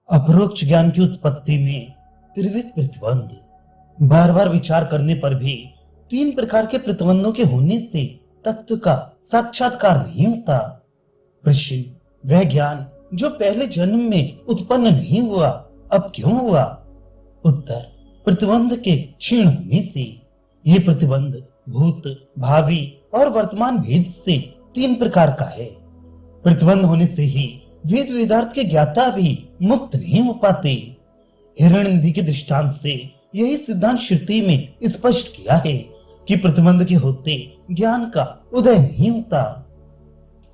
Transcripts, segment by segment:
अपरोक्ष ज्ञान की उत्पत्ति में त्रिविध प्रतिबंध। बार बार विचार करने पर भी तीन प्रकार के प्रतिबंधों के होने से तत्व का साक्षात्कार नहीं होता। प्रश्न, वह ज्ञान जो पहले जन्म में उत्पन्न नहीं हुआ, अब क्यों हुआ? उत्तर, प्रतिबंध के क्षीण होने से। ये प्रतिबंध भूत, भावी और वर्तमान भेद से तीन प्रकार का है। प्रतिबंध होने से ही वेद वेदार्थ के ज्ञाता भी मुक्त नहीं हो पाते। हिरण्यनिधि के दृष्टांत से यही सिद्धांत श्रुति में स्पष्ट किया है कि प्रतिबंध के होते ज्ञान का उदय नहीं होता।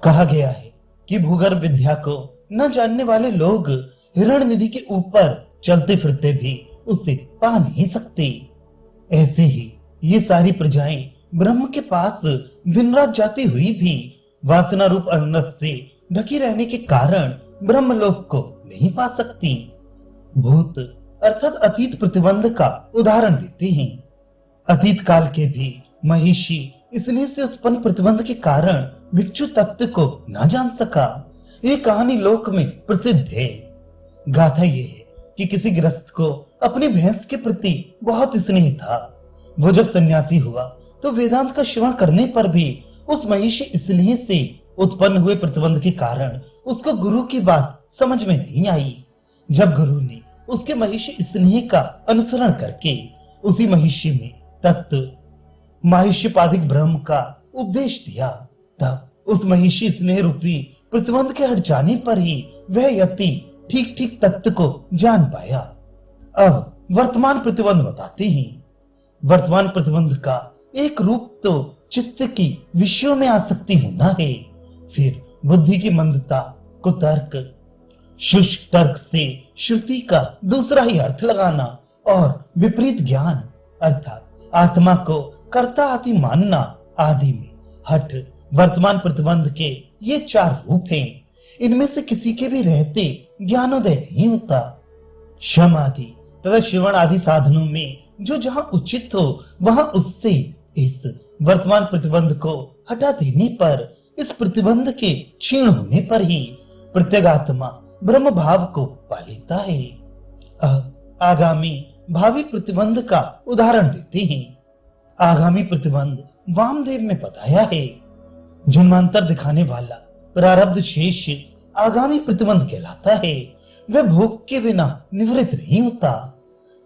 कहा गया है कि भूगर्भ विद्या को न जानने वाले लोग हिरण्यनिधि के ऊपर चलते फिरते भी उसे पा नहीं सकते। ऐसे ही ये सारी प्रजाएं ब्रह्म के पास दिन रात जाती हुई भी वासना रूप अनरस से ढकी रहने के कारण ब्रह्मलोक को नहीं पा सकती। भूत अर्थात अतीत प्रतिबंध का उदाहरण देते हैं। अतीत काल के भी महिषी स्नेह से उत्पन्न प्रतिबंध के कारण भिक्षु तत्व को न जान सका। ये कहानी लोक में प्रसिद्ध है। गाथा ये है कि किसी गृहस्थ को अपनी भैंस के प्रति बहुत स्नेह था। वो जब सन्यासी हुआ तो वेदांत का श्रवण करने पर भी उस महिषी स्नेह से उत्पन्न हुए प्रतिबंध के कारण उसको गुरु की बात समझ में नहीं आई। जब गुरु ने उसके महिषी स्नेह का अनुसरण करके उसी महिषी में तत्व माहिष्यपादिक ब्रह्म का उपदेश दिया, तब उस महिषी स्नेह रूपी प्रतिबंध के हट जाने पर ही वह यति ठीक ठीक तत्व को जान पाया। अब वर्तमान प्रतिबंध बताते हैं। वर्तमान प्रतिबंध का एक रूप तो चित्त की विषयों में आसक्ति होना है, फिर बुद्धि की मंदता, कुतर्क, शुष्क तर्क से श्रुति का दूसरा ही अर्थ लगाना और विपरीत ज्ञान अर्थात आत्मा को कर्ता आदि मानना आदि में हट वर्तमान प्रतिबंध के ये चार रूप हैं। इनमें से किसी के भी रहते ज्ञानोदय नहीं होता। शम आदि तथा श्रवण आदि साधनों में जो जहां उचित हो वहां उससे इस वर्तमान प्रतिबंध को हटा देने पर, इस प्रतिबंध के क्षीण होने पर ही प्रत्यगात्मा ब्रह्म भाव को पा लेता है। अब आगामी भावी प्रतिबंध का उदाहरण देते हैं। आगामी प्रतिबंध वामदेव में बताया है। जन्मांतर दिखाने वाला प्रारब्ध शेष आगामी प्रतिबंध कहलाता है। वह भोग के बिना निवृत्त नहीं होता।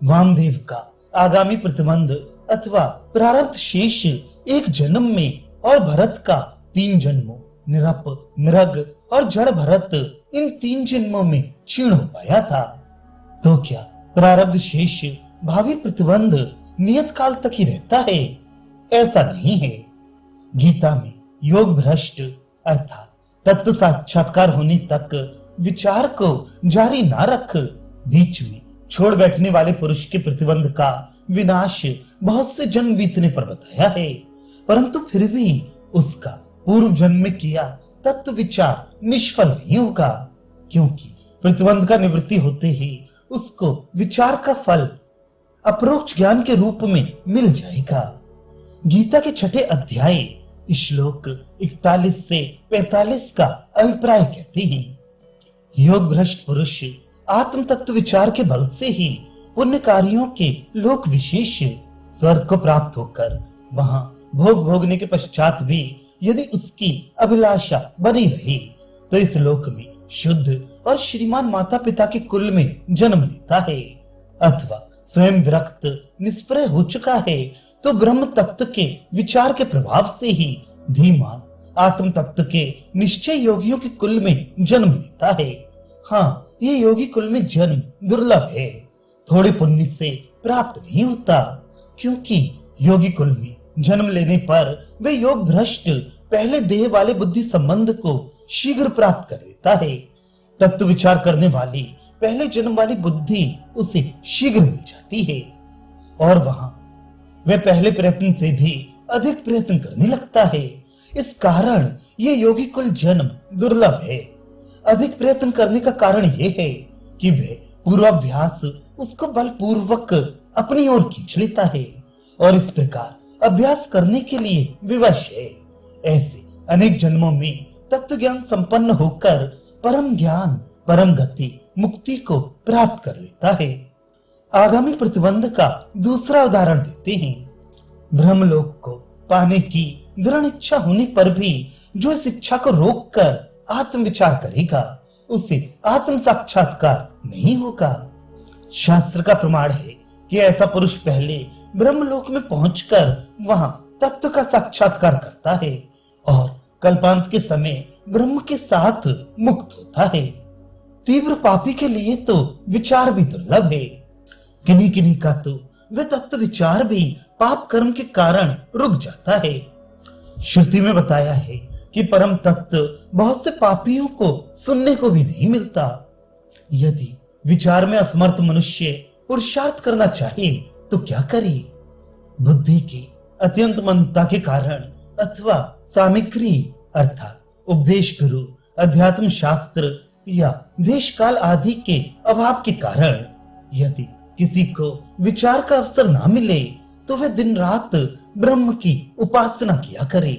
वामदेव का आगामी प्रतिबंध अथवा प्रारब्ध शेष एक जन्म में और भरत का 3 जन्मों निरप, मृग और जड़ भरत इन 3 जन्मों में क्षीण हो पाया था। तो क्या प्रारब्ध शेष भावी प्रतिबंध नियत काल तक ही रहता है? ऐसा नहीं है। गीता में योग भ्रष्ट अर्थात तत्व साक्षात्कार होने तक विचार को जारी ना रख बीच में छोड़ बैठने वाले पुरुष के प्रतिबंध का विनाश बहुत से जन्म बीतने पर बताया है, परंतु फिर भी उसका पूर्व जन्म में किया तत्व विचार निष्फल नहीं होगा, क्योंकि प्रतिबंध का निवृत्ति होते ही उसको विचार का फल अपरोक्ष ज्ञान के रूप में मिल जाएगा। गीता के 6ठे अध्याय श्लोक 41 से 45 का अभिप्राय कहते हैं। योग भ्रष्ट पुरुष आत्म तत्व विचार के बल से ही पुण्य कार्यों के लोक विशेष स्वर्ग को प्राप्त होकर वहां भोग भोगने के पश्चात भी यदि उसकी अभिलाषा बनी रही तो इस लोक में शुद्ध और श्रीमान माता पिता के कुल में जन्म लेता है, अथवा स्वयं विरक्त निष्प्रय हो चुका है तो ब्रह्म तत्व के विचार के प्रभाव से ही धीमान आत्म तत्व के निश्चय योगियों के कुल में जन्म लेता है। हाँ, ये योगी कुल में जन्म दुर्लभ है, थोड़े पुण्य से प्राप्त नहीं होता, क्योंकि योगी कुल में जन्म लेने पर वे योग भ्रष्ट पहले देह वाले बुद्धि संबंध को शीघ्र प्राप्त कर लेता है। तत्व विचार करने वाली पहले जन्म वाली बुद्धि उसे शीघ्र मिल जाती है और वहां वह पहले प्रयत्न से भी अधिक प्रयत्न करने लगता है। इस कारण ये योगी कुल जन्म दुर्लभ है। अधिक प्रयत्न करने का कारण यह है कि वह पूर्वाभ्यास उसको बलपूर्वक अपनी ओर खींच लेता है और इस प्रकार अभ्यास करने के लिए विवश है। ऐसे अनेक जन्मों में तत्व ज्ञान संपन्न होकर परम ज्ञान, परम गति मुक्ति को प्राप्त कर लेता है। आगामी प्रतिबंध का दूसरा उदाहरण देते हैं। ब्रह्मलोक को पाने की दृढ़ इच्छा होने पर भी जो इस इच्छा को रोककर आत्मविचार करेगा, उसे आत्म साक्षात्कार नहीं होगा। शास्त्र का प्रमाण है कि ऐसा पुरुष पहले ब्रह्मलोक में पहुंचकर वहां तत्व का साक्षात्कार करता है और कल्पांत के समय ब्रह्म के साथ मुक्त होता है। तीव्र पापी के लिए तो विचार भी दुर्लभ है। किन्हीं किन्हीं का तो वह तत्व विचार भी पाप कर्म के कारण रुक जाता है। श्रुति में बताया है कि परम तत्व बहुत से पापियों को सुनने को भी नहीं मिलता। यदि विचार में असमर्थ मनुष्य पुरुषार्थ करना चाहे तो क्या करे? बुद्धि की अत्यंत मंदता के कारण अथवा सामग्री अर्थात उपदेश गुरु, अध्यात्म शास्त्र या देश काल आदि के अभाव के कारण यदि किसी को विचार का अवसर ना मिले तो वह दिन रात ब्रह्म की उपासना किया करे।